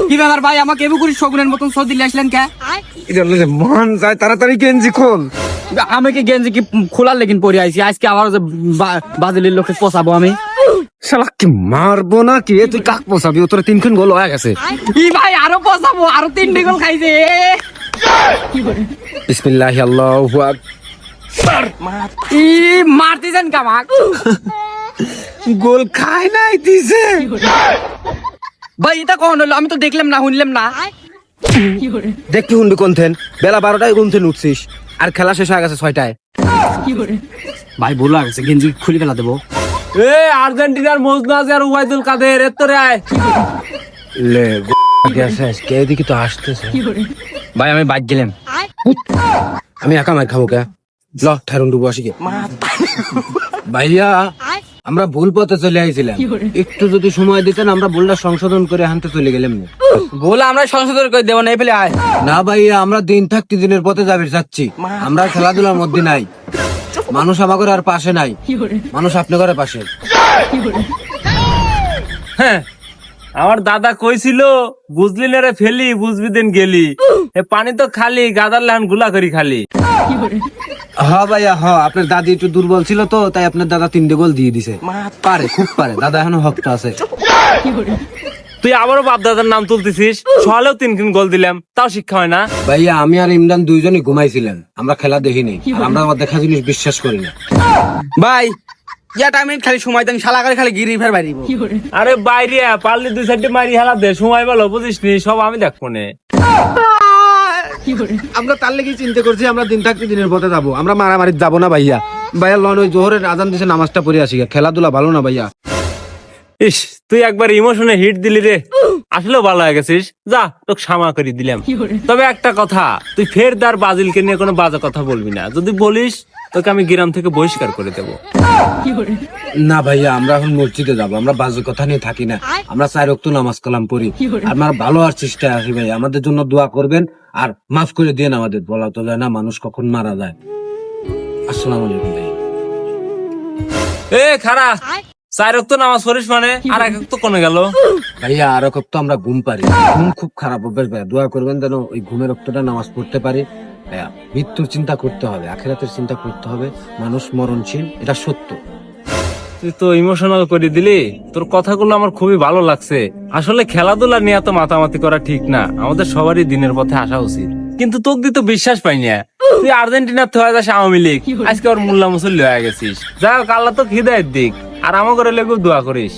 কি ব্যাপার ভাই, আমাকে এবু করি শগুনের মতন সর্দি আসলেন কে? মন যায় তাড়াতাড়ি গেঞ্জি খোল। আমি কি গেঞ্জি কি খোলার লেকিন পরে আইছি? আজকে আবার যে বাদলির লোকে পোষাবো আমি। শালা কি মারবো না কি? তুই কাক পোষাবি? ও তোর 3 গোল হয়ে গেছে। ই ভাই আরো পোষাবো, আরো 3 গোল খাইছে। বিসমিল্লাহি আল্লাহু আকবার। ই মারতেছেন কামাক। গোল খায় নাই দিছে। ভাই এটা কখন হলো? আমি তো দেখলাম না, শুনলাম না। দেখি হুন্ডি কোনথেন? বেলা 12টায় কোনথেন উঠছিস? আর খেলা শেষ হয়ে গেছে 6টায়। ভাই ভুল হয়ে গেছে, গেঞ্জি খুলে ফেলা দেবো। এ আর্জেন্টিনার মোজনাজ আর ওবাইদুল কাদের এত্তরে আয়। লে গেছে কে? এদিকে তো আসতেছে। ভাই আমি বাইক গেলাম। আমি একা মার খাবো কে? ল ঠারুন ডুবো আসি গে। ভাইয়া আমরা ভুল পথে চলে আইছিলাম, একটু যদি সময় দিতেন আমরা ভুলটা সংশোধন করে হানতে চলে গেলাম না। ভুল আমরা সংশোধন করে দেবো না, এই ফেলে আয়। না ভাইয়া, আমরা দিন থাকতে দিনের পথে যাচ্ছি। আমরা খেলাধুলার মধ্যে নাই। মানুষ আমাদের আর পাশে নাই, মানুষ আপনাদের পাশে। হ্যাঁ, আমার দাদা কইছিল বুঝলি না রে ফেলি, বুঝবি দিন গেলি। এ পানি তো খালি, গাদার লাহান গুলা করি খালি। হ ভাইয়া হ, আপনার দাদি একটু দুর্বল ছিল তো, তাই আপনার দাদা 3 গোল দিয়ে দিছে। পারে, খুব পারে, দাদা এখনো হকটা আছে। তুই আবারও বাপ দাদার নাম তুলতেছিস। সকালেও 3 গোল দিলাম, তাও শিক্ষা হয় না। ভাইয়া আমি আর ইমরান দুইজনই ঘুমাইছিলেন, আমরা খেলা দেখিনি। আর আমরা আমার দেখা জিনিস বিশ্বাস করি না। ভাই ইয়া টাইমে খালি সময় দেন, শালা করে খালি গিরি ফের বাইরিব। আরে বাইরে পারলে 2-4টে মারি হেলা দে, সময় বলো বুঝিস নি, সব আমি দেখবো নে। আমরা তার লেগে চিন্তা করছি আমরা দিন থাকতে দিনের পথে যাবো, আমরা মারামারি যাবো না ভাইয়া। ভাইয়া লন ওই জোহরের আজান দিছে, নামাজটা পড়ে আসি। খেলাধুলা ভালো না ভাইয়া। ইস, তুই একবার ইমোশনে হিট দিলি রে। আসলেও ভালো হয়ে গেছিস, যা তোকে ক্ষমা করে দিলাম। তবে একটা কথা, তুই ফের দার বাজিলকে নিয়ে কোনো বাজে কথা বলবি না। যদি বলিস তোকে আমি গ্রাম থেকে বহিষ্কার করে দেবো। না ভাইয়া, আমরা এখন মসজিদে যাবো, আমরা বাজে কথা নিয়ে থাকি না। আমরা 4 ওয়াক্ত নামাজ কালাম পড়ি। আমরা ভালো আর চেষ্টায় আছি ভাই, আমাদের জন্য দোয়া করবেন আর মাফ করে দিয়েন আমাদের। বলা তো যায় না মানুষ কখন মারা যায়। আসসালামু আলাইকুম ভাই। এ খারা, 4 ওয়াক্ত নামাজ পড়িস মানে আর 1 ওয়াক্ত কোনে গেল? ভাইয়া আর এক তো আমরা ঘুম পারি, ঘুম খুব খারাপ অভ্যাস ভাইয়া। দোয়া করবেন যেন ওই ঘুমের রক্তটা নামাজ পড়তে পারি। ভাইয়া মৃত্যুর চিন্তা করতে হবে, আখিরাতের চিন্তা করতে হবে। মানুষ মরণশীল, এটা সত্য। তুই তো ইমোশনাল করে দিলি। তোর কথাগুলো আমার খুবই ভালো লাগছে। আসলে খেলাধুলা নিয়ে এত মাতামাতি করা ঠিক না, আমাদের সবারই দিনের পথে আসা উচিত। কিন্তু তোকে দিয়ে তো বিশ্বাস পাই না। তুই আর্জেন্টিনার তো হয়ে যাস আওয়ামী লীগ, আজকে ওর মোল্লা মুসল্লি হয়ে গেছিস। যাই হোক, আল্লাহ তো হিদায়েত দিক, আর আমার ঘরে লেগে দোয়া করিস।